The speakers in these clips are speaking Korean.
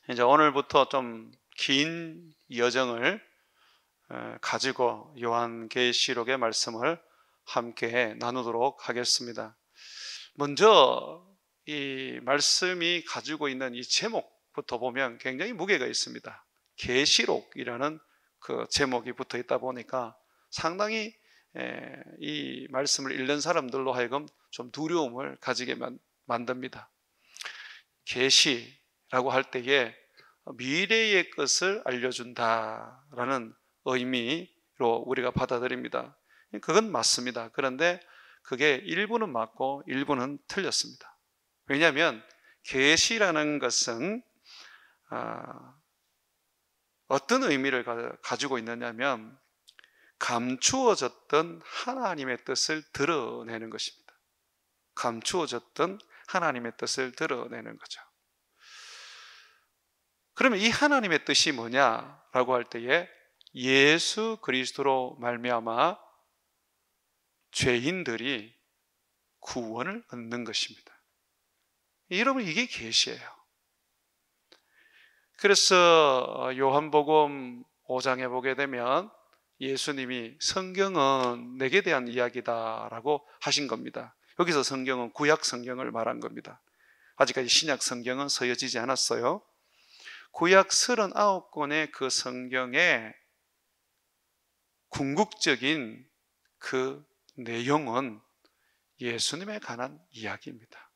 이제 오늘부터 좀 긴 여정을 가지고 요한계시록의 말씀을 함께 나누도록 하겠습니다. 먼저 이 말씀이 가지고 있는 이 제목부터 보면 굉장히 무게가 있습니다. 계시록이라는 그 제목이 붙어 있다 보니까 상당히 이 말씀을 읽는 사람들로 하여금 좀 두려움을 가지게 만듭니다. 계시라고 할 때에 미래의 것을 알려준다라는 의미로 우리가 받아들입니다. 그건 맞습니다. 그런데 그게 일부는 맞고 일부는 틀렸습니다. 왜냐하면 계시라는 것은 어떤 의미를 가지고 있느냐면 감추어졌던 하나님의 뜻을 드러내는 것입니다. 감추어졌던 하나님의 뜻을 드러내는 거죠. 그러면 이 하나님의 뜻이 뭐냐라고 할 때에 예수 그리스도로 말미암아 죄인들이 구원을 얻는 것입니다. 여러분, 이게 계시예요. 그래서 요한복음 5장에 보게 되면 예수님이 성경은 내게 대한 이야기다라고 하신 겁니다. 여기서 성경은 구약 성경을 말한 겁니다. 아직까지 신약 성경은 서여지지 않았어요. 구약 39권의 그 성경의 궁극적인 그 내용은 예수님에 관한 이야기입니다.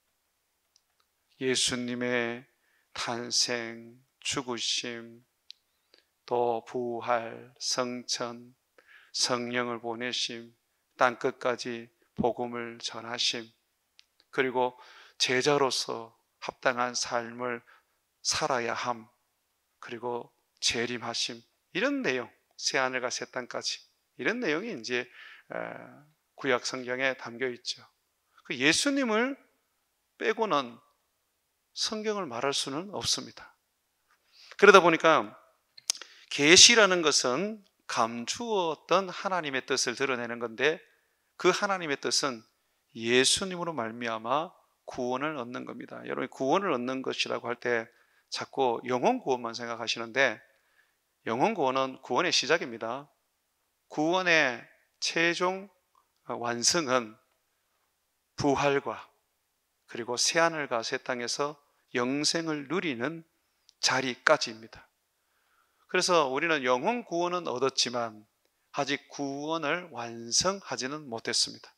예수님의 탄생, 죽으심, 또 부활, 성천, 성령을 보내심, 땅끝까지 복음을 전하심, 그리고 제자로서 합당한 삶을 살아야 함, 그리고 재림하심, 이런 내용, 새하늘과 새 땅까지, 이런 내용이 이제 구약 성경에 담겨 있죠. 그 예수님을 빼고는 성경을 말할 수는 없습니다. 그러다 보니까 계시라는 것은 감추었던 하나님의 뜻을 드러내는 건데, 그 하나님의 뜻은 예수님으로 말미암아 구원을 얻는 겁니다. 여러분이 구원을 얻는 것이라고 할 때 자꾸 영혼 구원만 생각하시는데, 영혼 구원은 구원의 시작입니다. 구원의 최종 완성은 부활과 그리고 새하늘과 새 땅에서 영생을 누리는 자리까지입니다. 그래서 우리는 영혼 구원은 얻었지만 아직 구원을 완성하지는 못했습니다.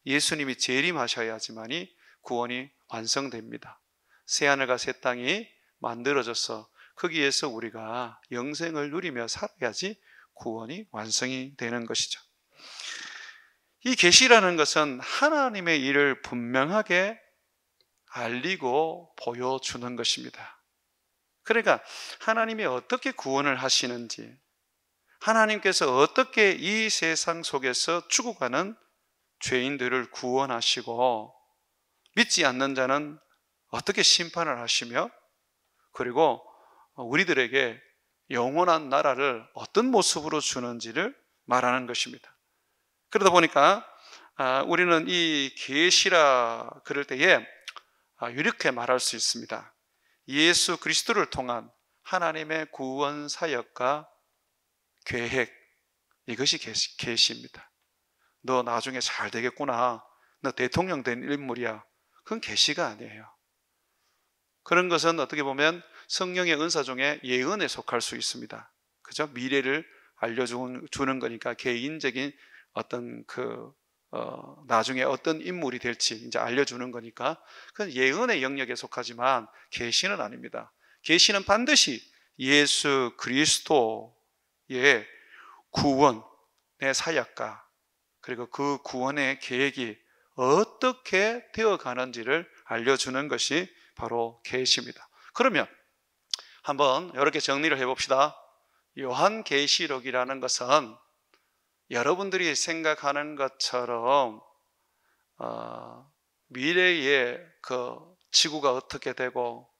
예수님이 재림하셔야지만이 구원이 완성됩니다. 새하늘과 새 땅이 만들어져서 거기에서 우리가 영생을 누리며 살아야지 구원이 완성이 되는 것이죠. 이 계시라는 것은 하나님의 일을 분명하게 알리고 보여주는 것입니다. 그러니까 하나님이 어떻게 구원을 하시는지, 하나님께서 어떻게 이 세상 속에서 죽어가는 죄인들을 구원하시고 믿지 않는 자는 어떻게 심판을 하시며, 그리고 우리들에게 영원한 나라를 어떤 모습으로 주는지를 말하는 것입니다. 그러다 보니까 우리는 이 계시라 그럴 때에 이렇게 말할 수 있습니다. 예수 그리스도를 통한 하나님의 구원 사역과 계획, 이것이 계시입니다. 너 나중에 잘 되겠구나, 너 대통령 된 인물이야, 그건 계시가 아니에요. 그런 것은 어떻게 보면 성령의 은사 중에 예언에 속할 수 있습니다. 그죠? 미래를 알려주는 거니까 개인적인 어떤 나중에 어떤 인물이 될지 이제 알려주는 거니까 그건 예언의 영역에 속하지만 계시는 아닙니다. 계시는 반드시 예수 그리스도의 구원의 사역과 그리고 그 구원의 계획이 어떻게 되어가는지를 알려주는 것이 바로 계시입니다. 그러면 한번 이렇게 정리를 해봅시다. 요한계시록이라는 것은 여러분들이 생각하는 것처럼 미래의 그 지구가 어떻게 되고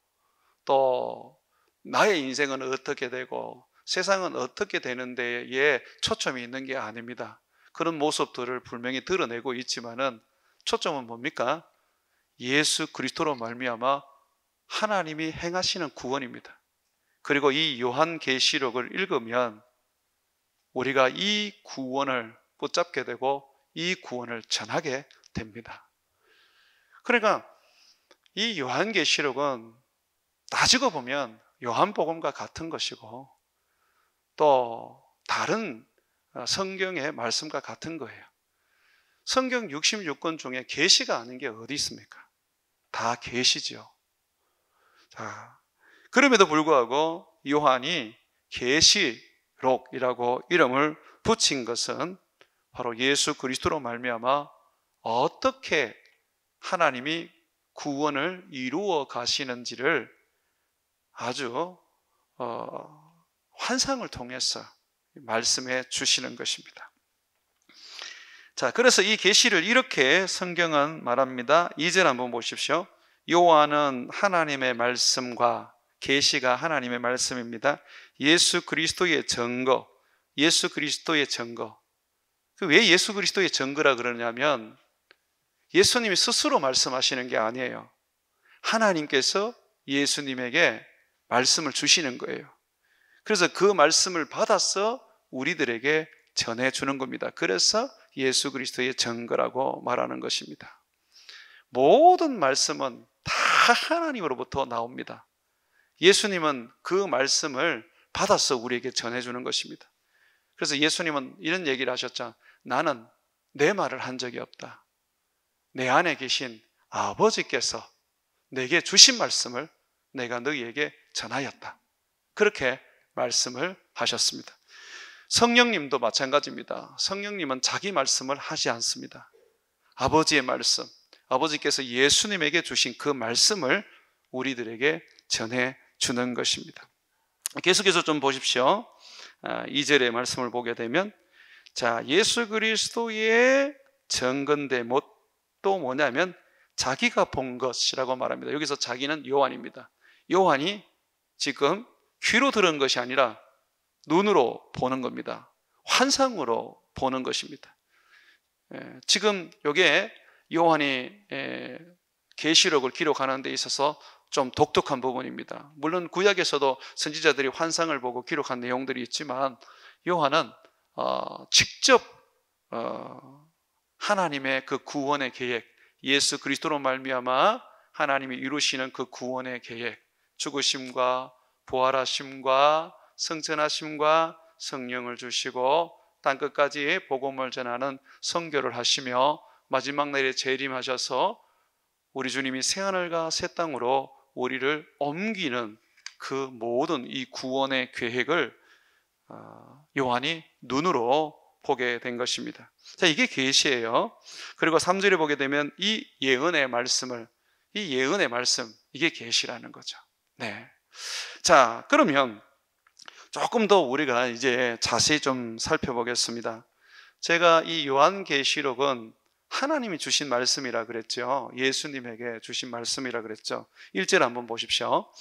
또 나의 인생은 어떻게 되고 세상은 어떻게 되는 데에 초점이 있는 게 아닙니다. 그런 모습들을 분명히 드러내고 있지만은 초점은 뭡니까? 예수 그리스도로 말미암아 하나님이 행하시는 구원입니다. 그리고 이 요한계시록을 읽으면 우리가 이 구원을 붙잡게 되고 이 구원을 전하게 됩니다. 그러니까 이 요한계시록은 따지고 보면 요한복음과 같은 것이고 또 다른 성경의 말씀과 같은 거예요. 성경 66권 중에 계시가 아닌 게 어디 있습니까? 다 계시죠. 자, 그럼에도 불구하고 요한이 계시록이라고 이름을 붙인 것은 바로 예수 그리스도로 말미암아 어떻게 하나님이 구원을 이루어 가시는지를 아주 환상을 통해서 말씀해 주시는 것입니다. 자, 그래서 이 계시를 이렇게 성경은 말합니다. 2절 한번 보십시오. 요한은 하나님의 말씀과 계시가 하나님의 말씀입니다. 예수 그리스도의 증거, 예수 그리스도의 증거. 왜 예수 그리스도의 증거라 그러냐면 예수님이 스스로 말씀하시는 게 아니에요. 하나님께서 예수님에게 말씀을 주시는 거예요. 그래서 그 말씀을 받아서 우리들에게 전해주는 겁니다. 그래서 예수 그리스도의 증거라고 말하는 것입니다. 모든 말씀은 다 하나님으로부터 나옵니다. 예수님은 그 말씀을 받아서 우리에게 전해주는 것입니다. 그래서 예수님은 이런 얘기를 하셨죠. 나는 내 말을 한 적이 없다. 내 안에 계신 아버지께서 내게 주신 말씀을 내가 너희에게 전하였다. 그렇게 말씀을 하셨습니다. 성령님도 마찬가지입니다. 성령님은 자기 말씀을 하지 않습니다. 아버지의 말씀, 아버지께서 예수님에게 주신 그 말씀을 우리들에게 전해주는 것입니다. 계속해서 좀 보십시오. 2절의 말씀을 보게 되면 자, 예수 그리스도의 증거인데 또 뭐냐면 자기가 본 것이라고 말합니다. 여기서 자기는 요한입니다. 요한이 지금 귀로 들은 것이 아니라 눈으로 보는 겁니다. 환상으로 보는 것입니다. 지금 이게 요한이 계시록을 기록하는 데 있어서 좀 독특한 부분입니다. 물론 구약에서도 선지자들이 환상을 보고 기록한 내용들이 있지만 요한은 직접 하나님의 그 구원의 계획, 예수 그리스도로 말미암아 하나님이 이루시는 그 구원의 계획, 죽으심과 부활하심과 성천하심과 성령을 주시고 땅끝까지 복음을 전하는 선교를 하시며 마지막 날에 재림하셔서 우리 주님이 새하늘과 새 땅으로 우리를 옮기는 그 모든 이 구원의 계획을 요한이 눈으로 보게 된 것입니다. 자, 이게 계시예요. 그리고 3절에 보게 되면 이 예언의 말씀을, 이 예언의 말씀, 이게 계시라는 거죠. 네. 자, 그러면 조금 더 우리가 이제 자세히 좀 살펴보겠습니다. 제가 이 요한계시록은 하나님이 주신 말씀이라 그랬죠. 예수님에게 주신 말씀이라 그랬죠. 1절 한번 보십시오.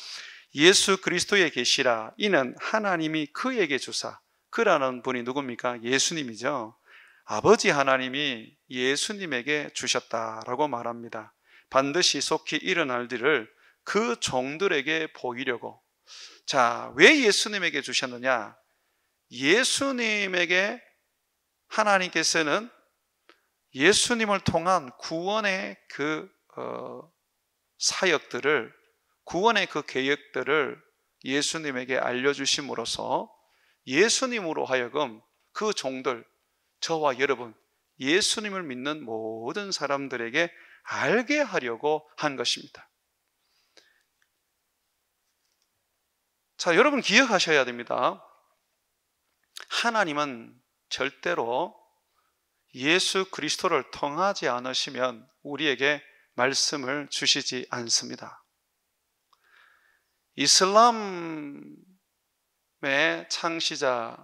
예수 그리스도의 계시라 이는 하나님이 그에게 주사, 그라는 분이 누굽니까? 예수님이죠. 아버지 하나님이 예수님에게 주셨다라고 말합니다. 반드시 속히 일어날 일을 그 종들에게 보이려고. 자, 왜 예수님에게 주셨느냐? 예수님에게 하나님께서는 예수님을 통한 구원의 그 사역들을, 구원의 그 계획들을 예수님에게 알려주심으로써 예수님으로 하여금 그 종들, 저와 여러분, 예수님을 믿는 모든 사람들에게 알게 하려고 한 것입니다. 자, 여러분 기억하셔야 됩니다. 하나님은 절대로 예수 그리스도를 통하지 않으시면 우리에게 말씀을 주시지 않습니다. 이슬람의 창시자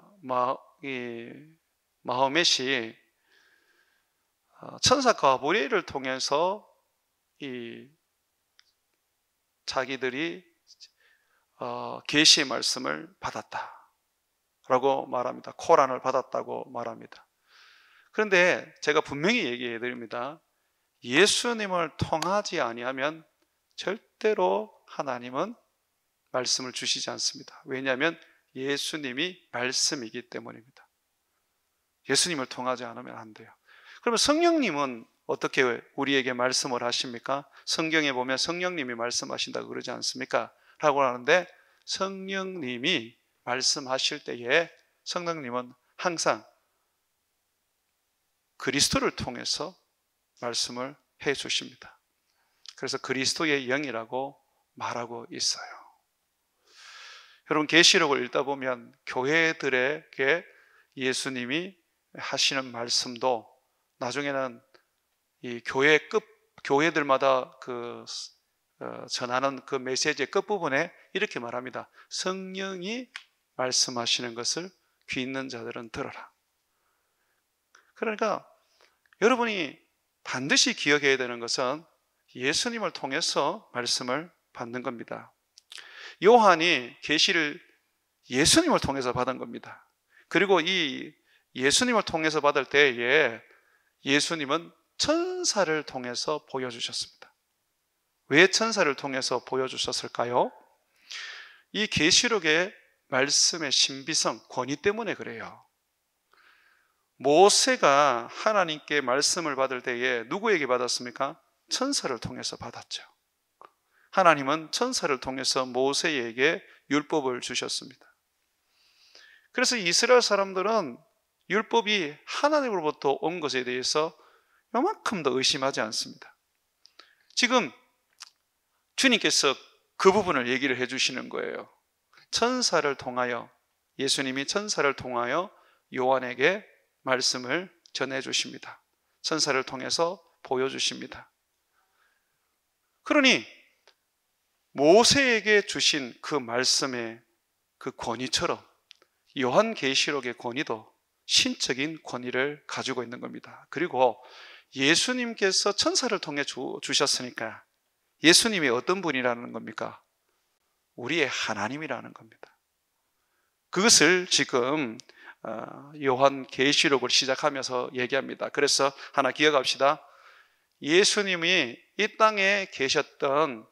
마호멧이 천사 가브리엘을 통해서 자기들이 계시의 말씀을 받았다라고 말합니다. 코란을 받았다고 말합니다. 그런데 제가 분명히 얘기해 드립니다. 예수님을 통하지 아니하면 절대로 하나님은 말씀을 주시지 않습니다. 왜냐하면 예수님이 말씀이기 때문입니다. 예수님을 통하지 않으면 안 돼요. 그러면 성령님은 어떻게 우리에게 말씀을 하십니까? 성경에 보면 성령님이 말씀하신다고 그러지 않습니까? 라고 하는데, 성령님이 말씀하실 때에 성령님은 항상 그리스도를 통해서 말씀을 해 주십니다. 그래서 그리스도의 영이라고 말하고 있어요. 여러분, 계시록을 읽다 보면 교회들에게 예수님이 하시는 말씀도 나중에는 이 교회들마다 전하는 그 메시지의 끝부분에 이렇게 말합니다. 성령이 말씀하시는 것을 귀 있는 자들은 들어라. 그러니까 여러분이 반드시 기억해야 되는 것은 예수님을 통해서 말씀을 받는 겁니다. 요한이 계시를 예수님을 통해서 받은 겁니다. 그리고 이 예수님을 통해서 받을 때에 예수님은 천사를 통해서 보여주셨습니다. 왜 천사를 통해서 보여주셨을까요? 이 계시록의 말씀의 신비성, 권위 때문에 그래요. 모세가 하나님께 말씀을 받을 때에 누구에게 받았습니까? 천사를 통해서 받았죠. 하나님은 천사를 통해서 모세에게 율법을 주셨습니다. 그래서 이스라엘 사람들은 율법이 하나님으로부터 온 것에 대해서 요만큼도 의심하지 않습니다. 지금 주님께서 그 부분을 얘기를 해주시는 거예요. 천사를 통하여, 예수님이 천사를 통하여 요한에게 말씀을 전해주십니다. 천사를 통해서 보여주십니다. 그러니 모세에게 주신 그 말씀의 그 권위처럼 요한계시록의 권위도 신적인 권위를 가지고 있는 겁니다. 그리고 예수님께서 천사를 통해 주셨으니까 예수님이 어떤 분이라는 겁니까? 우리의 하나님이라는 겁니다. 그것을 지금 요한계시록을 시작하면서 얘기합니다. 그래서 하나 기억합시다. 예수님이 이 땅에 계셨던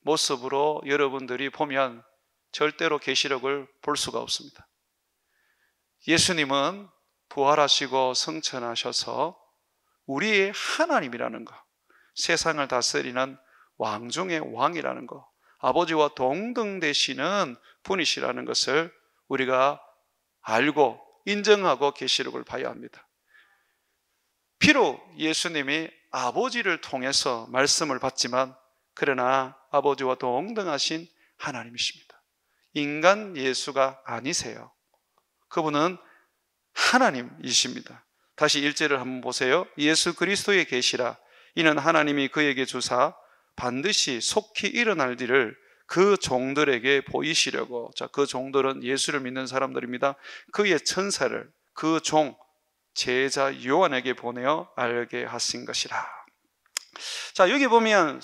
모습으로 여러분들이 보면 절대로 계시록을 볼 수가 없습니다. 예수님은 부활하시고 승천하셔서 우리의 하나님이라는 것, 세상을 다스리는 왕 중의 왕이라는 것, 아버지와 동등되시는 분이시라는 것을 우리가 알고 인정하고 계시록을 봐야 합니다. 비록 예수님이 아버지를 통해서 말씀을 받지만 그러나 아버지와 동등하신 하나님이십니다. 인간 예수가 아니세요. 그분은 하나님이십니다. 다시 1절을 한번 보세요. 예수 그리스도의 계시라. 이는 하나님이 그에게 주사 반드시 속히 일어날 일을 그 종들에게 보이시려고. 자, 그 종들은 예수를 믿는 사람들입니다. 그의 천사를 그 종 제자 요한에게 보내어 알게 하신 것이라. 자, 여기 보면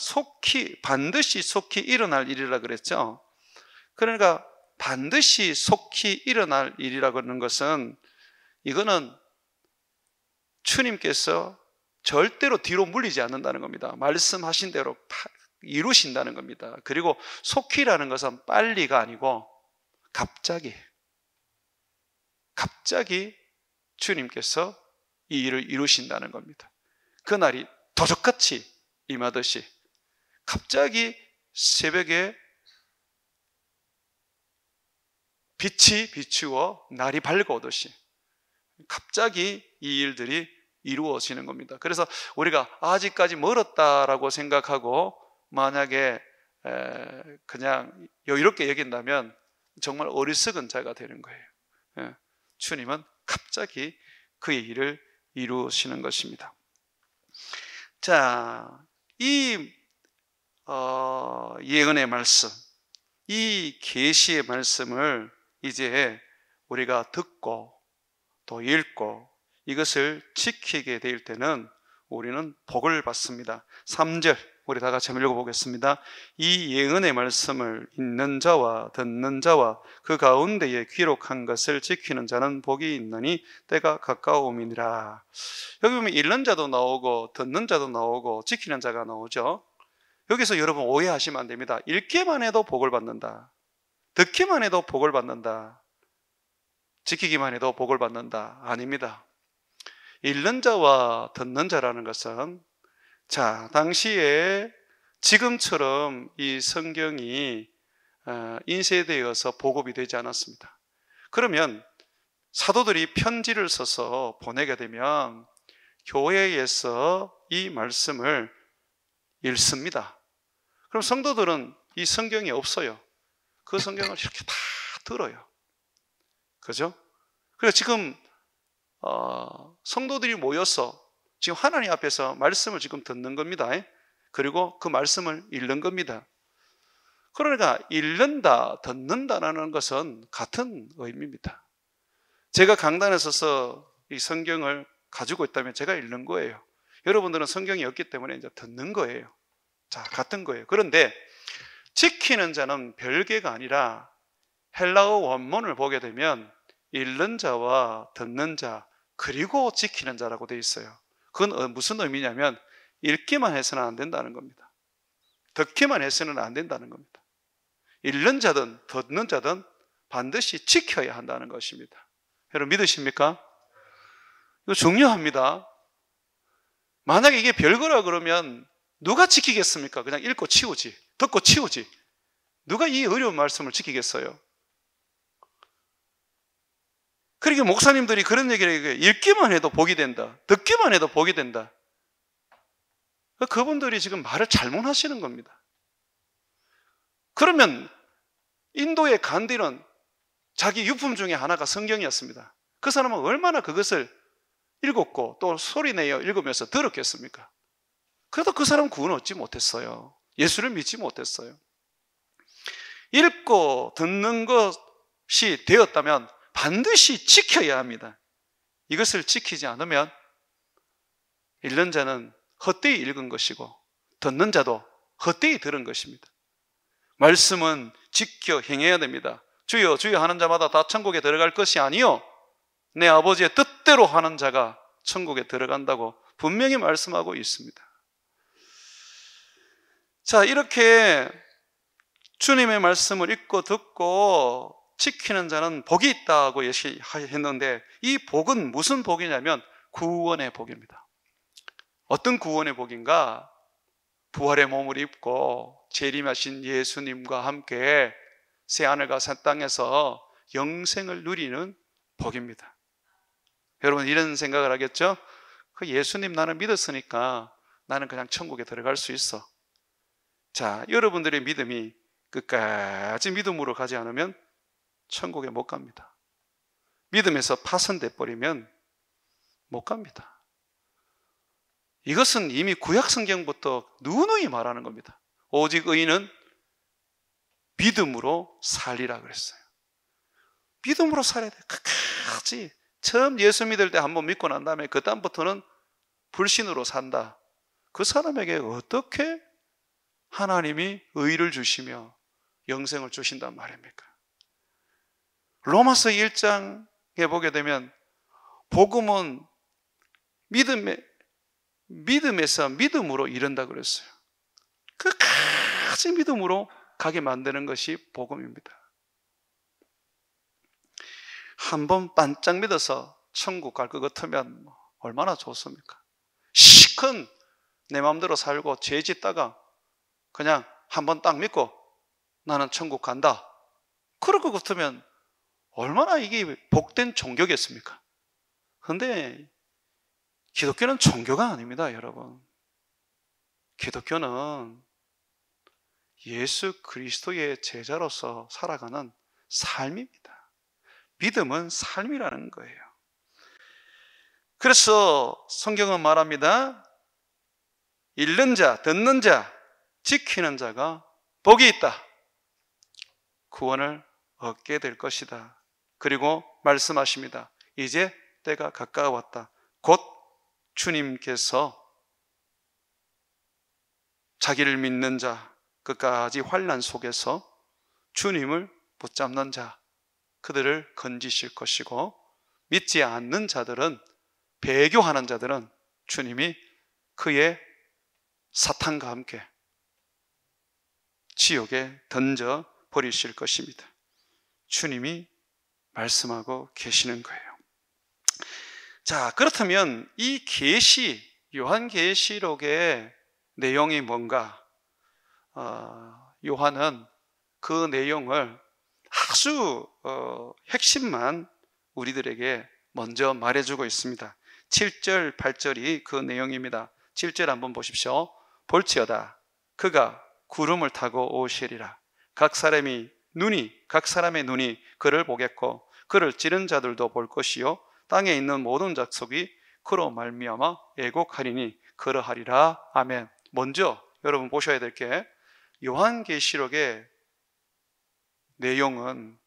반드시 속히 일어날 일이라 그랬죠. 그러니까 반드시 속히 일어날 일이라고 하는 것은, 이거는 주님께서 절대로 뒤로 물리지 않는다는 겁니다. 말씀하신 대로 이루신다는 겁니다. 그리고 속히라는 것은 빨리가 아니고 갑자기 주님께서 이 일을 이루신다는 겁니다. 그날이 도적같이 임하듯이 갑자기 새벽에 빛이 비추어 날이 밝아오듯이 갑자기 이 일들이 이루어지는 겁니다. 그래서 우리가 아직까지 멀었다라고 생각하고 만약에 그냥 여유롭게 여긴다면 정말 어리석은 자가 되는 거예요. 주님은 갑자기 그의 일을 이루시는 것입니다. 자, 이 예언의 말씀, 이 계시의 말씀을 이제 우리가 듣고 또 읽고 이것을 지키게 될 때는 우리는 복을 받습니다. 3절 우리 다 같이 한번 읽어보겠습니다. 이 예언의 말씀을 읽는 자와 듣는 자와 그 가운데에 기록한 것을 지키는 자는 복이 있느니 때가 가까움이니라. 여기 보면 읽는 자도 나오고 듣는 자도 나오고 지키는 자가 나오죠. 여기서 여러분 오해하시면 안 됩니다. 읽기만 해도 복을 받는다. 듣기만 해도 복을 받는다, 지키기만 해도 복을 받는다, 아닙니다. 읽는 자와 듣는 자라는 것은, 자, 당시에 지금처럼 이 성경이 인쇄되어서 보급이 되지 않았습니다. 그러면 사도들이 편지를 써서 보내게 되면 교회에서 이 말씀을 읽습니다. 그럼 성도들은 이 성경이 없어요. 그 성경을 이렇게 다 들어요. 그죠? 그래서 지금 성도들이 모여서 지금 하나님 앞에서 말씀을 지금 듣는 겁니다. 그리고 그 말씀을 읽는 겁니다. 그러니까 읽는다, 듣는다라는 것은 같은 의미입니다. 제가 강단에 서서 이 성경을 가지고 있다면 제가 읽는 거예요. 여러분들은 성경이 없기 때문에 이제 듣는 거예요. 자, 같은 거예요. 그런데 지키는 자는 별개가 아니라 헬라어 원문을 보게 되면 읽는 자와 듣는 자 그리고 지키는 자라고 되어 있어요. 그건 무슨 의미냐면 읽기만 해서는 안 된다는 겁니다. 듣기만 해서는 안 된다는 겁니다. 읽는 자든 듣는 자든 반드시 지켜야 한다는 것입니다. 여러분 믿으십니까? 이거 중요합니다. 만약에 이게 별거라 그러면 누가 지키겠습니까? 그냥 읽고 치우지, 듣고 치우지. 누가 이 어려운 말씀을 지키겠어요? 그러니까 목사님들이 그런 얘기를 해요. 읽기만 해도 복이 된다, 듣기만 해도 복이 된다. 그분들이 지금 말을 잘못하시는 겁니다. 그러면 인도의 간디는 자기 유품 중에 하나가 성경이었습니다. 그 사람은 얼마나 그것을 읽었고 또 소리내어 읽으면서 들었겠습니까? 그래도 그 사람은 구원 얻지 못했어요. 예수를 믿지 못했어요. 읽고 듣는 것이 되었다면 반드시 지켜야 합니다. 이것을 지키지 않으면 읽는 자는 헛되이 읽은 것이고 듣는 자도 헛되이 들은 것입니다. 말씀은 지켜 행해야 됩니다. 주여 주여 하는 자마다 다 천국에 들어갈 것이 아니요 내 아버지의 뜻대로 하는 자가 천국에 들어간다고 분명히 말씀하고 있습니다. 자, 이렇게 주님의 말씀을 읽고 듣고 지키는 자는 복이 있다고 얘기했는데 이 복은 무슨 복이냐면 구원의 복입니다. 어떤 구원의 복인가? 부활의 몸을 입고 재림하신 예수님과 함께 새하늘과 새 땅에서 영생을 누리는 복입니다. 여러분 이런 생각을 하겠죠? 그 예수님 나는 믿었으니까 나는 그냥 천국에 들어갈 수 있어. 자, 여러분들의 믿음이 끝까지 믿음으로 가지 않으면 천국에 못 갑니다. 믿음에서 파손돼 버리면 못 갑니다. 이것은 이미 구약 성경부터 누누이 말하는 겁니다. 오직 의인은 믿음으로 살리라 그랬어요. 믿음으로 살아야 돼. 끝까지. 처음 예수 믿을 때 한번 믿고 난 다음에 그 다음부터는 불신으로 산다. 그 사람에게 어떻게 하나님이 의를 주시며 영생을 주신단 말입니까? 로마서 1장에 보게 되면 복음은 믿음에서 믿음으로 이른다 그랬어요. 끝까지 믿음으로 가게 만드는 것이 복음입니다. 한번 반짝 믿어서 천국 갈 것 같으면 얼마나 좋습니까? 시큰 내 마음대로 살고 죄 짓다가 그냥 한번 딱 믿고 나는 천국 간다. 그럴 것 같으면 얼마나 이게 복된 종교겠습니까? 그런데 기독교는 종교가 아닙니다, 여러분. 기독교는 예수 그리스도의 제자로서 살아가는 삶입니다. 믿음은 삶이라는 거예요. 그래서 성경은 말합니다. 읽는 자, 듣는 자, 지키는 자가 복이 있다. 구원을 얻게 될 것이다. 그리고 말씀하십니다. 이제 때가 가까웠다. 곧 주님께서 자기를 믿는 자, 끝까지 환난 속에서 주님을 붙잡는 자, 그들을 건지실 것이고, 믿지 않는 자들은, 배교하는 자들은 주님이 그의 사탄과 함께 지옥에 던져 버리실 것입니다. 주님이 말씀하고 계시는 거예요. 자, 그렇다면 이 계시, 요한계시록의 내용이 뭔가? 요한은 그 내용을 아주 핵심만 우리들에게 먼저 말해주고 있습니다. 7절, 8절이 그 내용입니다. 7절 한번 보십시오. 볼지어다 그가 구름을 타고 오시리라. 각 사람의 눈이 그를 보겠고 그를 찌른 자들도 볼 것이요 땅에 있는 모든 족속이 그로 말미암아 애곡하리니 그러하리라. 아멘. 먼저 여러분 보셔야 될 게 요한계시록의 내용은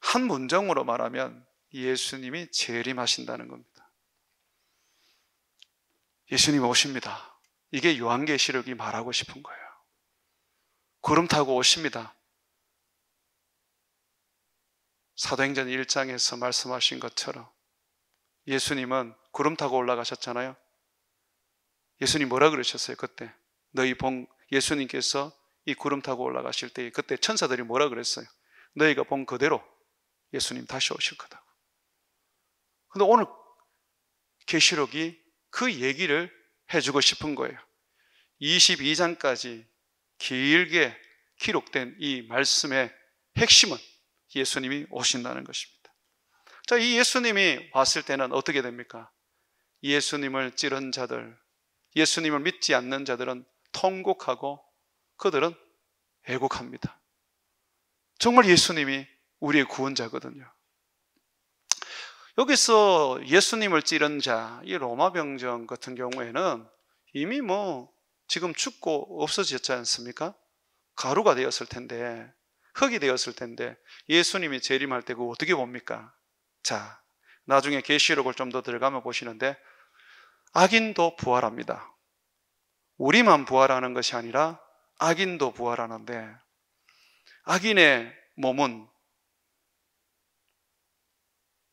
한 문장으로 말하면 예수님이 재림하신다는 겁니다. 예수님 오십니다. 이게 요한계시록이 말하고 싶은 거예요. 구름 타고 오십니다. 사도행전 1장에서 말씀하신 것처럼 예수님은 구름 타고 올라가셨잖아요. 예수님 뭐라 그러셨어요? 그때 예수님께서 이 구름 타고 올라가실 때 그때 천사들이 뭐라 그랬어요? 너희가 본 그대로 예수님 다시 오실 거다. 근데 오늘 계시록이 그 얘기를 해주고 싶은 거예요. 22장까지 길게 기록된 이 말씀의 핵심은 예수님이 오신다는 것입니다. 자, 이 예수님이 왔을 때는 어떻게 됩니까? 예수님을 찌른 자들, 예수님을 믿지 않는 자들은 통곡하고 그들은 애곡합니다. 정말 예수님이 우리의 구원자거든요. 여기서 예수님을 찌른 자, 이 로마 병정 같은 경우에는 이미 지금 죽고 없어졌지 않습니까? 가루가 되었을 텐데, 흙이 되었을 텐데 예수님이 재림할 때 그거 어떻게 봅니까? 자, 나중에 계시록을 좀 더 들어가면 보시는데 악인도 부활합니다. 우리만 부활하는 것이 아니라 악인도 부활하는데 악인의 몸은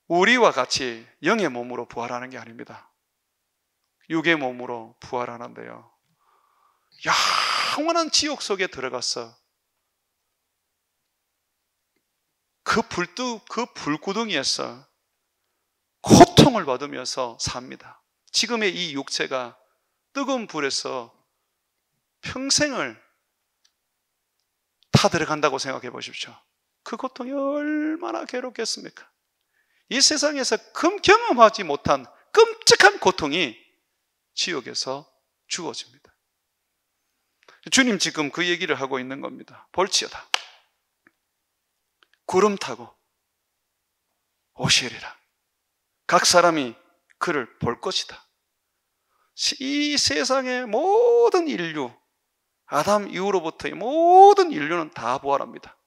우리와 같이 영의 몸으로 부활하는 게 아닙니다. 육의 몸으로 부활하는데요, 영원한 지옥 속에 들어가서 그 불구덩이에서 고통을 받으면서 삽니다. 지금의 이 육체가 뜨거운 불에서 평생을 타 들어간다고 생각해 보십시오. 그 고통이 얼마나 괴롭겠습니까? 이 세상에서 경험하지 못한 끔찍한 고통이 지옥에서 주어집니다. 주님 지금 그 얘기를 하고 있는 겁니다. 볼지어다 구름 타고 오시리라. 각 사람이 그를 볼 것이다. 이 세상의 모든 인류, 아담 이후로부터의 모든 인류는 다 부활합니다.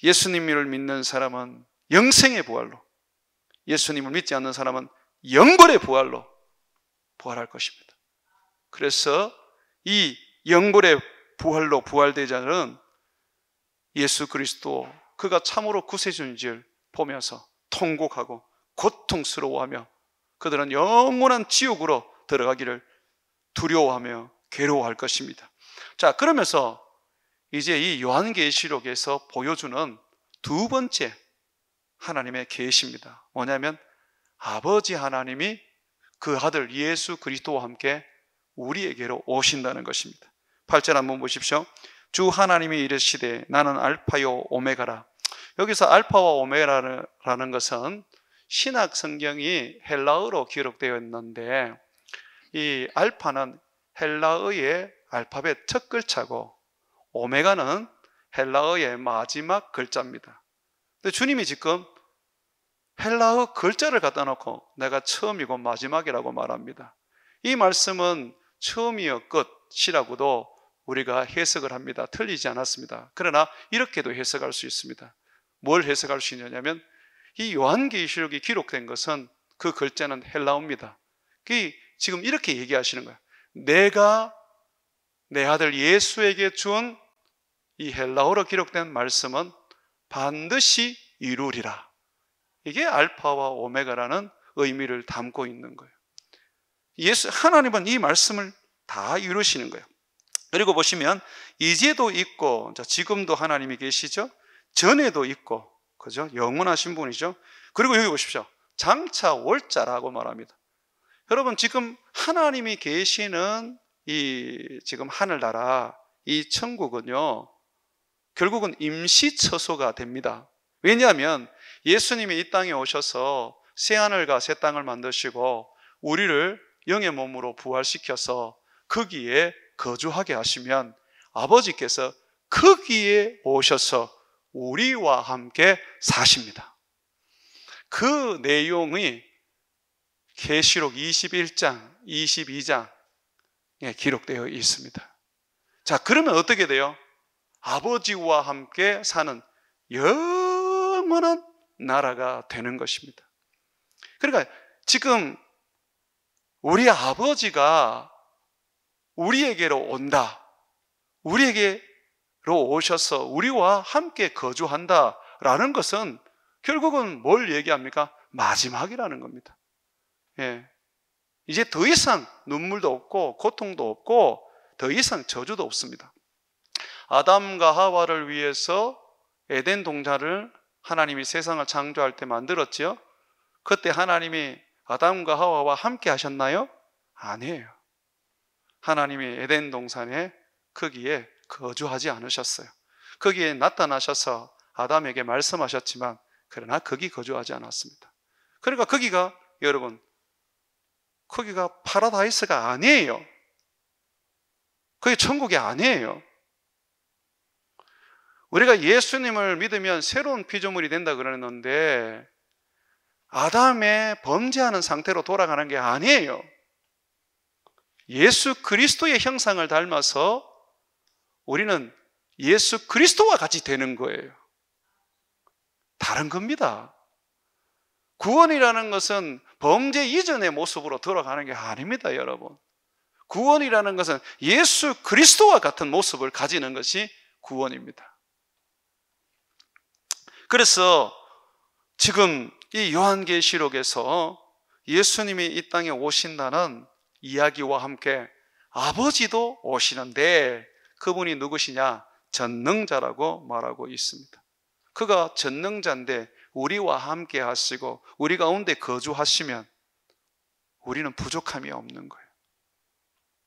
예수님을 믿는 사람은 영생의 부활로, 예수님을 믿지 않는 사람은 영벌의 부활로 부활할 것입니다. 그래서 이 영벌의 부활로 부활된 자는 예수 그리스도, 그가 참으로 구세주인지를 보면서 통곡하고 고통스러워하며 그들은 영원한 지옥으로 들어가기를 두려워하며 괴로워할 것입니다. 자, 그러면서 이제 이 요한계시록에서 보여주는 두 번째 하나님의 계시입니다. 뭐냐면 아버지 하나님이 그 아들 예수 그리스도와 함께 우리에게로 오신다는 것입니다. 8절 한번 보십시오. 주 하나님이 이르시되 나는 알파요 오메가라. 여기서 알파와 오메가라는 것은 신약 성경이 헬라어로 기록되어 있는데 이 알파는 헬라어의 알파벳 첫 글자고 오메가는 헬라어의 마지막 글자입니다. 근데 주님이 지금 헬라어 글자를 갖다 놓고 내가 처음이고 마지막이라고 말합니다. 이 말씀은 처음이요 끝이라고도 우리가 해석을 합니다. 틀리지 않았습니다. 그러나 이렇게도 해석할 수 있습니다. 뭘 해석할 수 있느냐면 이 요한계시록이 기록된 것은 그 글자는 헬라어입니다. 지금 이렇게 얘기하시는 거예요. 내가 내 아들 예수에게 준 이 헬라어로 기록된 말씀은 반드시 이루리라. 이게 알파와 오메가라는 의미를 담고 있는 거예요. 하나님은 이 말씀을 다 이루시는 거예요. 그리고 보시면 이제도 있고, 지금도 하나님이 계시죠. 전에도 있고, 그죠? 영원하신 분이죠. 그리고 여기 보십시오. 장차 올 자라고 말합니다. 여러분, 지금 하나님이 계시는 이 지금 하늘나라, 이 천국은요, 결국은 임시처소가 됩니다. 왜냐하면 예수님이 이 땅에 오셔서 새하늘과 새 땅을 만드시고 우리를 영의 몸으로 부활시켜서 거기에 거주하게 하시면 아버지께서 거기에 오셔서 우리와 함께 사십니다. 그 내용이 계시록 21장, 22장에 기록되어 있습니다. 자, 그러면 어떻게 돼요? 아버지와 함께 사는 영원한 나라가 되는 것입니다. 그러니까 지금 우리 아버지가 우리에게로 온다, 우리에게로 오셔서 우리와 함께 거주한다라는 것은 결국은 뭘 얘기합니까? 마지막이라는 겁니다. 예. 이제 더 이상 눈물도 없고 고통도 없고 더 이상 저주도 없습니다. 아담과 하와를 위해서 에덴 동산을 하나님이 세상을 창조할 때 만들었죠. 그때 하나님이 아담과 하와와 함께 하셨나요? 아니에요. 하나님이 에덴 동산에 거기에 거주하지 않으셨어요. 거기에 나타나셔서 아담에게 말씀하셨지만 그러나 거기 거주하지 않았습니다. 그러니까 거기가 여러분, 거기가 파라다이스가 아니에요. 그게 천국이 아니에요. 우리가 예수님을 믿으면 새로운 피조물이 된다 그러는데 아담의 범죄하는 상태로 돌아가는 게 아니에요. 예수 그리스도의 형상을 닮아서 우리는 예수 그리스도와 같이 되는 거예요. 다른 겁니다. 구원이라는 것은 범죄 이전의 모습으로 돌아가는 게 아닙니다, 여러분. 구원이라는 것은 예수 그리스도와 같은 모습을 가지는 것이 구원입니다. 그래서 지금 이 요한계시록에서 예수님이 이 땅에 오신다는 이야기와 함께 아버지도 오시는데 그분이 누구시냐? 전능자라고 말하고 있습니다. 그가 전능자인데 우리와 함께 하시고 우리 가운데 거주하시면 우리는 부족함이 없는 거예요.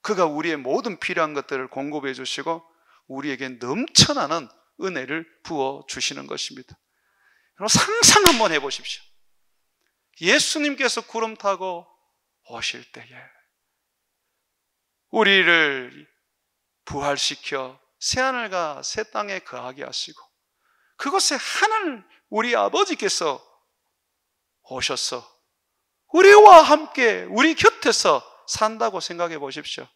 그가 우리의 모든 필요한 것들을 공급해 주시고 우리에게 넘쳐나는 은혜를 부어 주시는 것입니다. 여러분, 상상 한번 해보십시오. 예수님께서 구름 타고 오실 때에 우리를 부활시켜 새하늘과 새 땅에 거하게 하시고 그곳에 하늘 우리 아버지께서 오셔서 우리와 함께 우리 곁에서 산다고 생각해 보십시오.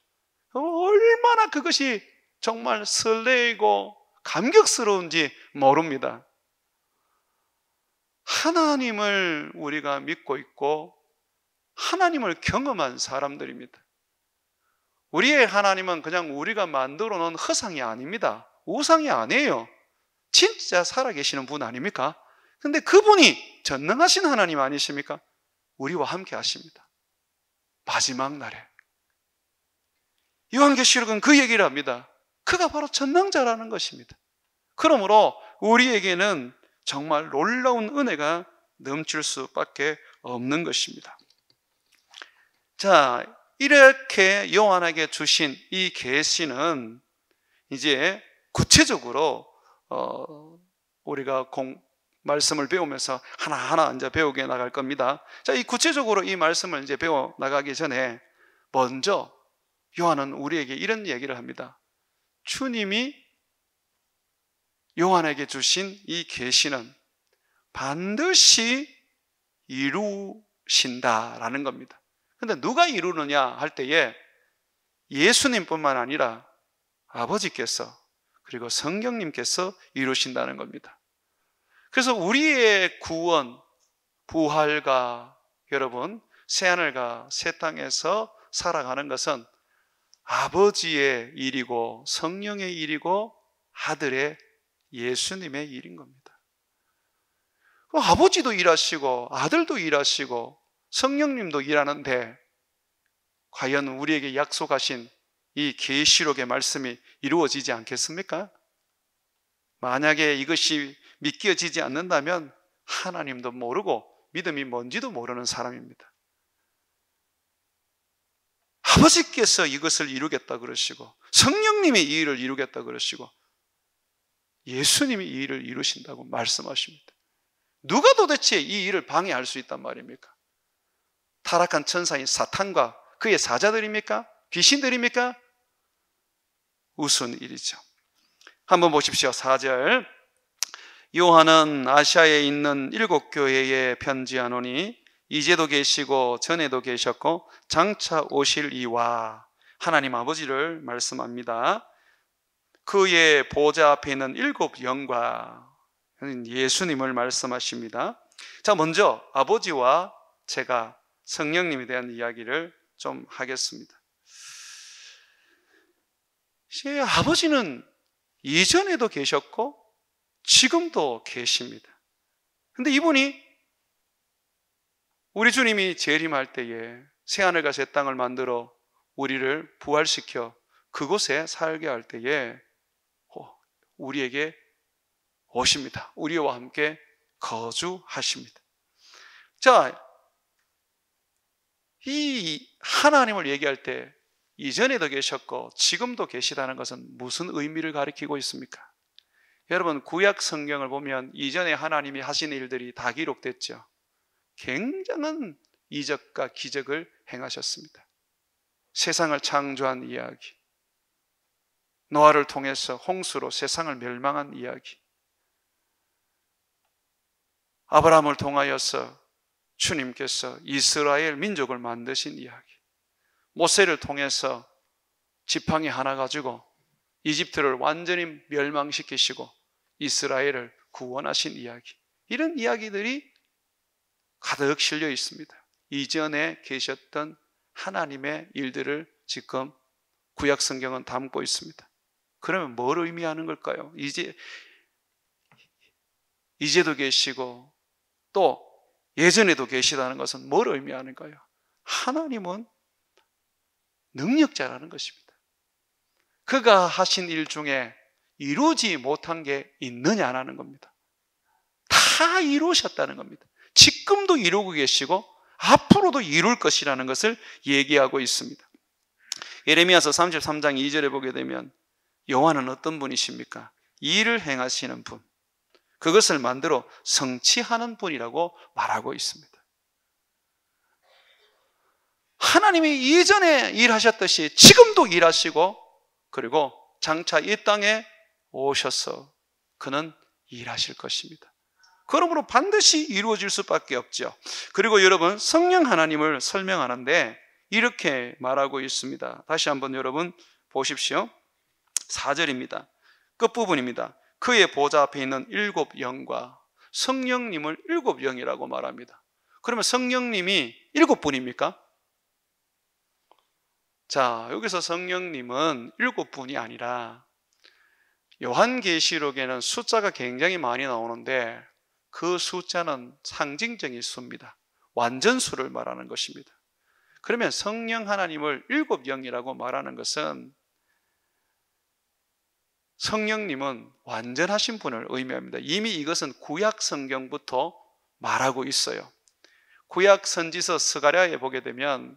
얼마나 그것이 정말 설레이고 감격스러운지 모릅니다. 하나님을 우리가 믿고 있고 하나님을 경험한 사람들입니다. 우리의 하나님은 그냥 우리가 만들어 놓은 허상이 아닙니다. 우상이 아니에요. 진짜 살아계시는 분 아닙니까? 근데 그분이 전능하신 하나님 아니십니까? 우리와 함께 하십니다. 마지막 날에 요한계시록은 그 얘기를 합니다. 그가 바로 전능자라는 것입니다. 그러므로 우리에게는 정말 놀라운 은혜가 넘칠 수밖에 없는 것입니다. 자, 이렇게 요한에게 주신 이 계시는 이제 구체적으로 우리가 말씀을 배우면서 하나하나 이제 배우게 나갈 겁니다. 자, 이 구체적으로 이 말씀을 이제 배워 나가기 전에 먼저 요한은 우리에게 이런 얘기를 합니다. 주님이 요한에게 주신 이 계시는 반드시 이루신다라는 겁니다. 근데 누가 이루느냐 할 때에 예수님뿐만 아니라 아버지께서 그리고 성령님께서 이루신다는 겁니다. 그래서 우리의 구원, 부활과 여러분 새하늘과 새 땅에서 살아가는 것은 아버지의 일이고 성령의 일이고 아들의 예수님의 일인 겁니다. 아버지도 일하시고 아들도 일하시고 성령님도 일하는데 과연 우리에게 약속하신 이 계시록의 말씀이 이루어지지 않겠습니까? 만약에 이것이 믿겨지지 않는다면 하나님도 모르고 믿음이 뭔지도 모르는 사람입니다. 아버지께서 이것을 이루겠다 그러시고, 성령님이 이 일을 이루겠다 그러시고, 예수님이 이 일을 이루신다고 말씀하십니다. 누가 도대체 이 일을 방해할 수 있단 말입니까? 타락한 천사인 사탄과 그의 사자들입니까? 귀신들입니까? 우스운 일이죠. 한번 보십시오. 4절. 요한은 아시아에 있는 7교회에 편지하노니 이제도 계시고 전에도 계셨고 장차 오실 이와, 하나님 아버지를 말씀합니다. 그의 보좌 앞에 있는 7 영과 예수님을 말씀하십니다. 자, 먼저 아버지와 제가 성령님에 대한 이야기를 좀 하겠습니다. 아버지는 이전에도 계셨고 지금도 계십니다. 근데 이분이 우리 주님이 재림할 때에 새하늘과 새 땅을 만들어 우리를 부활시켜 그곳에 살게 할 때에 우리에게 오십니다. 우리와 함께 거주하십니다. 자, 이 하나님을 얘기할 때 이전에도 계셨고 지금도 계시다는 것은 무슨 의미를 가리키고 있습니까? 여러분, 구약 성경을 보면 이전에 하나님이 하신 일들이 다 기록됐죠. 굉장한 이적과 기적을 행하셨습니다. 세상을 창조한 이야기, 노아를 통해서 홍수로 세상을 멸망한 이야기, 아브라함을 통하여서 주님께서 이스라엘 민족을 만드신 이야기, 모세를 통해서 지팡이 하나 가지고 이집트를 완전히 멸망시키시고 이스라엘을 구원하신 이야기, 이런 이야기들이 가득 실려 있습니다. 이전에 계셨던 하나님의 일들을 지금 구약 성경은 담고 있습니다. 그러면 뭘 의미하는 걸까요? 이제도 계시고 또 예전에도 계시다는 것은 뭘 의미하는가요? 하나님은 능력자라는 것입니다. 그가 하신 일 중에 이루지 못한 게 있느냐라는 겁니다. 다 이루셨다는 겁니다. 지금도 이루고 계시고 앞으로도 이룰 것이라는 것을 얘기하고 있습니다. 예레미야서 33장 2절에 보게 되면 여호와는 어떤 분이십니까? 일을 행하시는 분, 그것을 만들어 성취하는 분이라고 말하고 있습니다. 하나님이 이전에 일하셨듯이 지금도 일하시고, 그리고 장차 이 땅에 오셔서 그는 일하실 것입니다. 그러므로 반드시 이루어질 수밖에 없죠. 그리고 여러분, 성령 하나님을 설명하는데 이렇게 말하고 있습니다. 다시 한번 여러분 보십시오. 4절입니다. 끝부분입니다. 그의 보좌 앞에 있는 7 영과, 성령님을 7 영이라고 말합니다. 그러면 성령님이 7분입니까? 자, 여기서 성령님은 7분이 아니라 요한계시록에는 숫자가 굉장히 많이 나오는데 그 숫자는 상징적인 수입니다. 완전수를 말하는 것입니다. 그러면 성령 하나님을 7 영이라고 말하는 것은 성령님은 완전하신 분을 의미합니다. 이미 이것은 구약 성경부터 말하고 있어요. 구약 선지서 스가랴에 보게 되면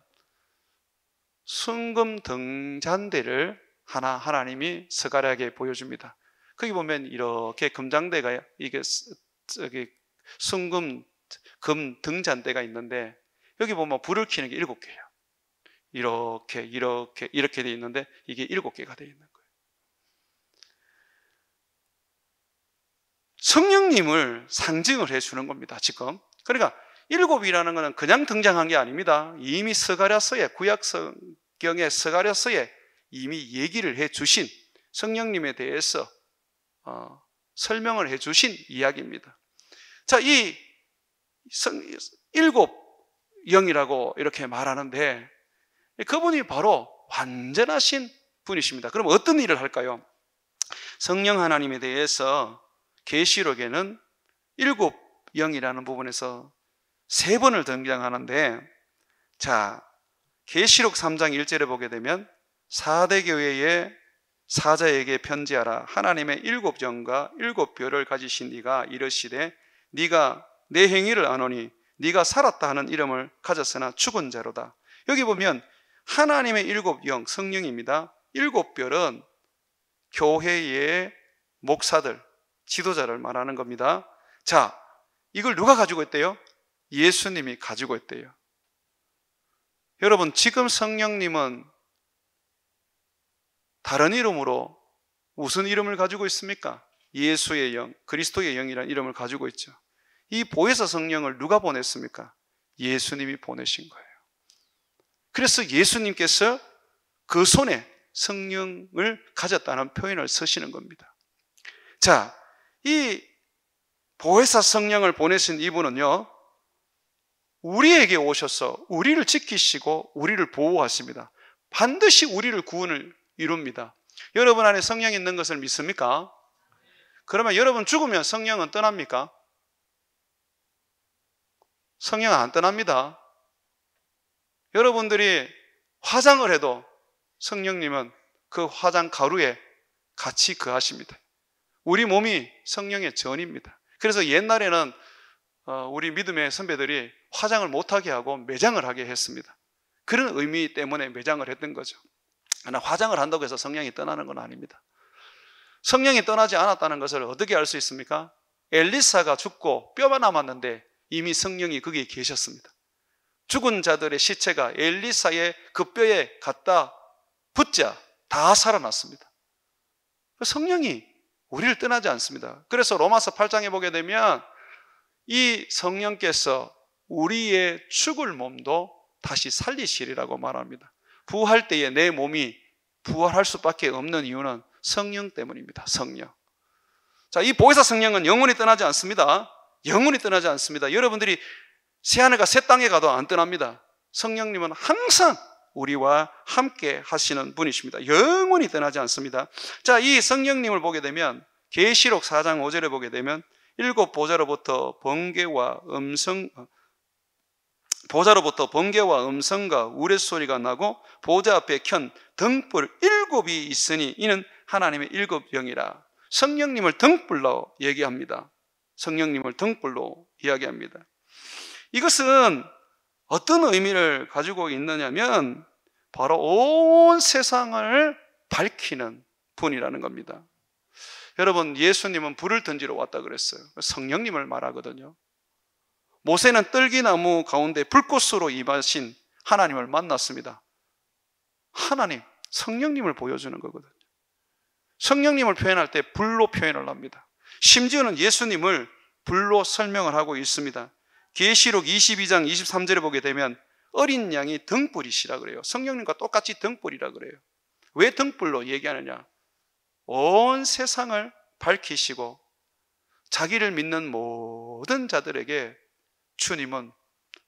순금 등잔대를 하나님이 스가랴에게 보여줍니다. 거기 보면 이렇게 금장대가, 이게 순금 금 등잔대가 있는데 여기 보면 불을 켜는 게 7개예요. 이렇게 돼 있는데 이게 7개가 돼 있는 거예요. 성령님을 상징을 해주는 겁니다, 지금. 그러니까 7이라는 것은 그냥 등장한 게 아닙니다. 이미 스가랴서에, 구약 성경의 스가랴서에 이미 얘기를 해주신, 성령님에 대해서 설명을 해주신 이야기입니다. 자, 이 7 영이라고 이렇게 말하는데 그분이 바로 완전하신 분이십니다. 그럼 어떤 일을 할까요? 성령 하나님에 대해서 계시록에는 7 영이라는 부분에서 3번을 등장하는데, 자, 계시록 3장 1절에 보게 되면 4대 교회의 사자에게 편지하라. 하나님의 7영과 7뼈를 가지신 네가 이르시되 네가 내 행위를 아노니 네가 살았다 하는 이름을 가졌으나 죽은 자로다. 여기 보면 하나님의 7영, 성령입니다. 7뼈는 교회의 목사들, 지도자를 말하는 겁니다. 자, 이걸 누가 가지고 있대요? 예수님이 가지고 있대요. 여러분, 지금 성령님은 다른 이름으로 무슨 이름을 가지고 있습니까? 예수의 영, 그리스도의 영이라는 이름을 가지고 있죠. 이 보혜사 성령을 누가 보냈습니까? 예수님이 보내신 거예요. 그래서 예수님께서 그 손에 성령을 가졌다는 표현을 쓰시는 겁니다. 자, 이 보혜사 성령을 보내신 이분은요, 우리에게 오셔서 우리를 지키시고 우리를 보호하십니다. 반드시 우리를 구원을 이룹니다. 여러분 안에 성령이 있는 것을 믿습니까? 그러면 여러분 죽으면 성령은 떠납니까? 성령은 안 떠납니다. 여러분들이 화장을 해도 성령님은 그 화장 가루에 같이 거하십니다. 우리 몸이 성령의 전입니다. 그래서 옛날에는 우리 믿음의 선배들이 화장을 못하게 하고 매장을 하게 했습니다. 그런 의미 때문에 매장을 했던 거죠. 그러나 화장을 한다고 해서 성령이 떠나는 건 아닙니다. 성령이 떠나지 않았다는 것을 어떻게 알 수 있습니까? 엘리사가 죽고 뼈만 남았는데 이미 성령이 거기에 계셨습니다. 죽은 자들의 시체가 엘리사의 그 뼈에 갖다 붙자 다 살아났습니다. 성령이 우리를 떠나지 않습니다. 그래서 로마서 8장에 보게 되면 이 성령께서 우리의 죽을 몸도 다시 살리시리라고 말합니다. 부활 때에 내 몸이 부활할 수밖에 없는 이유는 성령 때문입니다. 성령. 자, 이 보혜사 성령은 영원히 떠나지 않습니다. 영원히 떠나지 않습니다. 여러분들이 새하늘과 새 땅에 가도 안 떠납니다. 성령님은 항상 우리와 함께 하시는 분이십니다. 영원히 떠나지 않습니다. 자, 이 성령님을 보게 되면 계시록 4장 5절에 보게 되면 7 보좌로부터 번개와 음성과 우레소리가 나고 보좌 앞에 켠 등불 7이 있으니 이는 하나님의 7영이라. 성령님을 등불로 얘기합니다. 성령님을 등불로 이야기합니다. 이것은 어떤 의미를 가지고 있느냐면 바로 온 세상을 밝히는 분이라는 겁니다. 여러분, 예수님은 불을 던지러 왔다 그랬어요. 성령님을 말하거든요. 모세는 떨기나무 가운데 불꽃으로 임하신 하나님을 만났습니다. 하나님, 성령님을 보여주는 거거든요. 성령님을 표현할 때 불로 표현을 합니다. 심지어는 예수님을 불로 설명을 하고 있습니다. 계시록 22장 23절에 보게 되면 어린 양이 등불이시라 그래요. 성령님과 똑같이 등불이라 그래요. 왜 등불로 얘기하느냐? 온 세상을 밝히시고 자기를 믿는 모든 자들에게 주님은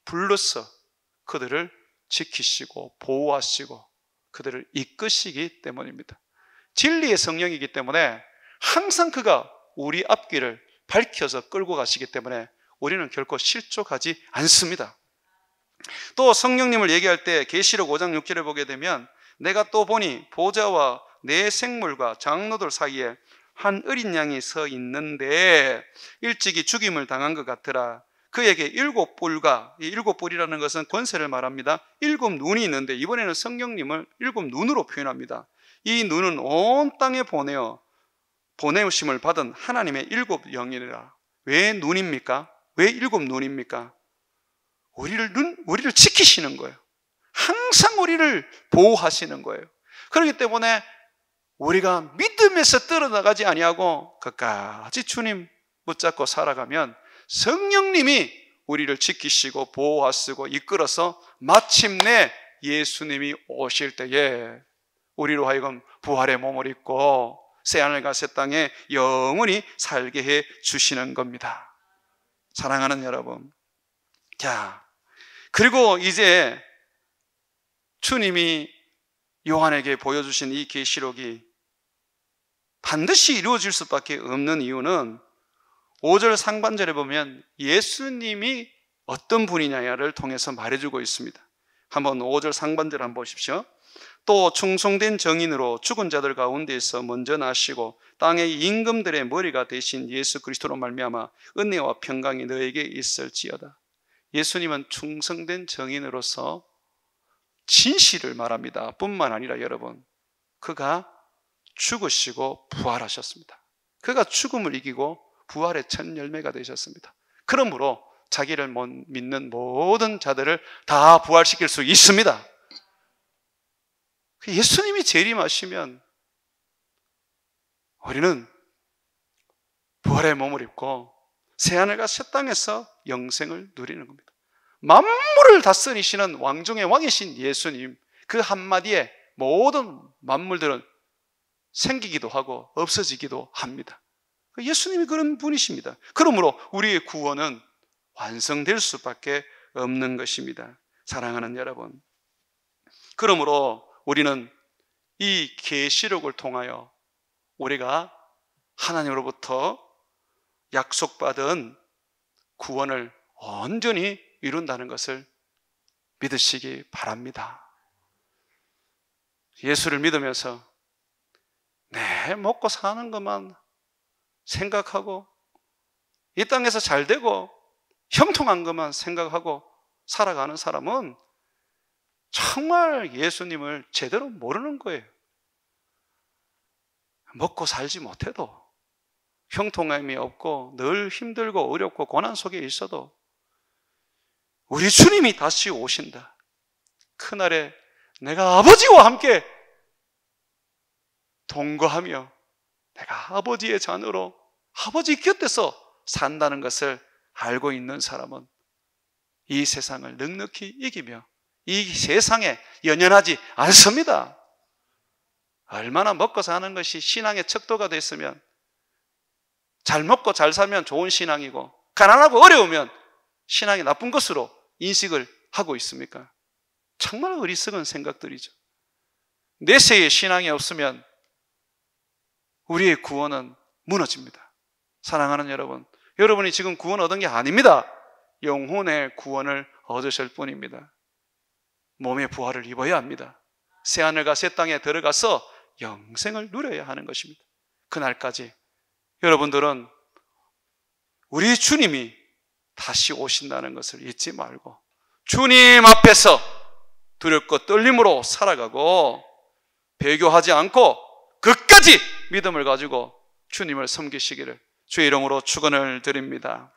불로서 그들을 지키시고 보호하시고 그들을 이끄시기 때문입니다. 진리의 성령이기 때문에 항상 그가 우리 앞길을 밝혀서 끌고 가시기 때문에 우리는 결코 실족하지 않습니다. 또 성령님을 얘기할 때 계시록 5장 6절에 보게 되면 내가 또 보니 보좌와 내 생물과 장로들 사이에 한 어린 양이 서 있는데 일찍이 죽임을 당한 것 같더라. 그에게 7뿔과, 이 7뿔이라는 것은 권세를 말합니다. 7 눈이 있는데 이번에는 성령님을 7 눈으로 표현합니다. 이 눈은 온 땅에 보내우심을 받은 하나님의 7영이라. 왜 눈입니까? 왜 7 눈입니까? 우리를 지키시는 거예요. 항상 우리를 보호하시는 거예요. 그렇기 때문에 우리가 믿음에서 떨어나가지 아니하고 끝까지 주님 붙잡고 살아가면 성령님이 우리를 지키시고 보호하시고 이끌어서 마침내 예수님이 오실 때에 우리로 하여금 부활의 몸을 입고 새하늘과 새 땅에 영원히 살게 해 주시는 겁니다. 사랑하는 여러분, 자, 그리고 이제 주님이 요한에게 보여주신 이 계시록이 반드시 이루어질 수밖에 없는 이유는 5절 상반절에 보면 예수님이 어떤 분이냐를 통해서 말해주고 있습니다. 한번 5절 상반절 한번 보십시오. 또 충성된 정인으로 죽은 자들 가운데서 먼저 나시고 땅의 임금들의 머리가 되신 예수 그리스도로 말미암아 은혜와 평강이 너에게 있을지어다. 예수님은 충성된 정인으로서 진실을 말합니다. 뿐만 아니라 여러분, 그가 죽으시고 부활하셨습니다. 그가 죽음을 이기고 부활의 첫 열매가 되셨습니다. 그러므로 자기를 믿는 모든 자들을 다 부활시킬 수 있습니다. 예수님이 재림하시면 우리는 부활의 몸을 입고 새하늘과 새 땅에서 영생을 누리는 겁니다. 만물을 다스리시는 왕 중의 왕이신 예수님, 그 한마디에 모든 만물들은 생기기도 하고 없어지기도 합니다. 예수님이 그런 분이십니다. 그러므로 우리의 구원은 완성될 수밖에 없는 것입니다. 사랑하는 여러분, 그러므로 우리는 이 계시록을 통하여 우리가 하나님으로부터 약속받은 구원을 온전히 이룬다는 것을 믿으시기 바랍니다. 예수를 믿으면서 내 먹고 사는 것만 생각하고 이 땅에서 잘 되고 형통한 것만 생각하고 살아가는 사람은 정말 예수님을 제대로 모르는 거예요. 먹고 살지 못해도, 형통함이 없고 늘 힘들고 어렵고 고난 속에 있어도 우리 주님이 다시 오신다. 그날에 내가 아버지와 함께 동거하며 내가 아버지의 자녀로 아버지 곁에서 산다는 것을 알고 있는 사람은 이 세상을 넉넉히 이기며 이 세상에 연연하지 않습니다. 얼마나 먹고 사는 것이 신앙의 척도가 됐으면, 잘 먹고 잘 살면 좋은 신앙이고 가난하고 어려우면 신앙이 나쁜 것으로 인식을 하고 있습니까? 정말 어리석은 생각들이죠. 내세의 신앙이 없으면 우리의 구원은 무너집니다. 사랑하는 여러분, 여러분이 지금 구원 얻은 게 아닙니다. 영혼의 구원을 얻으실 뿐입니다. 몸의 부활을 입어야 합니다. 새하늘과 새 땅에 들어가서 영생을 누려야 하는 것입니다. 그날까지 여러분들은 우리 주님이 다시 오신다는 것을 잊지 말고 주님 앞에서 두렵고 떨림으로 살아가고 배교하지 않고 끝까지 믿음을 가지고 주님을 섬기시기를 주의 이름으로 축원을 드립니다.